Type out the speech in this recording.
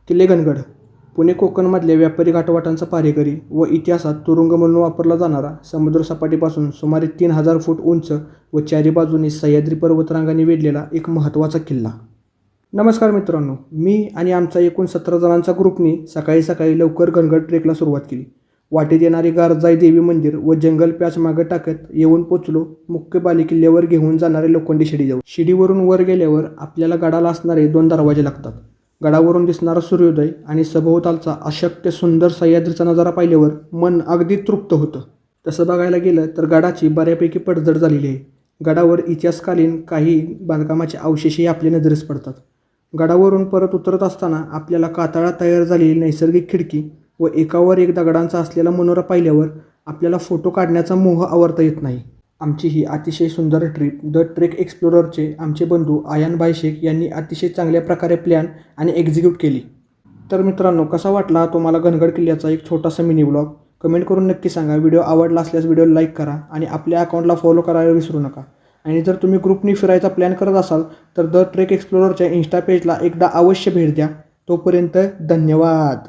किल्ले घनगड पुणे कोकणमधल्या व्यापारी घाटवाटांचा पारेकरी व इतिहासात तुरुंग म्हणून वापरला जाणारा समुद्रसपाटीपासून सुमारे 3000 फूट उंच व चारी बाजूनी सह्याद्री पर्वतरांगांनी वेढलेला एक महत्त्वाचा किल्ला. नमस्कार मित्रांनो, मी आणि आमचा एकूण 17 जणांचा ग्रुपनी सकाळी सकाळी लवकर घनगड ट्रेकला सुरुवात केली. वाटेत येणारी गारजाई देवी मंदिर व जंगल पॅच मागे टाकत येऊन पोचलो मुख्य बालेकिल्ल्यावर घेऊन जाणारे लोखंडी शिडीजवळ. शिडीवरून वर गेल्यावर आपल्याला गडाला असणारे 2 दरवाजे लागतात. गडावरून दिसणारा सूर्योदय आणि सभोवतालचा अशक्य सुंदर सह्याद्रीचा नजारा पाहिल्यावर मन अगदी तृप्त होतं. तसं बघायला गेलं तर गडाची बऱ्यापैकी पडझड झालेली आहे. गडावर इतिहासकालीन काही बांधकामाचे अवशेषही आपल्या नजरेस पडतात. गडावरून परत उतरत असताना आपल्याला कातळात तयार झालेली नैसर्गिक खिडकी व एकावर एक दगडांचा असलेला मनोरा पाहिल्यावर आपल्याला फोटो काढण्याचा मोह आवरता येत नाही. आमची ही अतिशय सुंदर ट्रिप द ट्रेक एक्सप्लोररचे आमचे बंधू आयान भाई शेख यांनी अतिशय चांगल्या प्रकारे प्लॅन आणि एक्झिक्यूट केली. तर मित्रांनो, कसा वाटला तुम्हाला घनगड किल्ल्याचा एक छोटासा मिनी ब्लॉग? कमेंट करून नक्की सांगा. व्हिडिओ आवडला असल्यास व्हिडिओला लाईक करा आणि आपल्या अकाउंटला फॉलो करायला विसरू नका. आणि जर तुम्ही ग्रुपनी फिरायचा प्लॅन करत असाल तर द ट्रेक एक्सप्लोररच्या इन्स्टा पेजला एकदा अवश्य भेट द्या. तोपर्यंत धन्यवाद.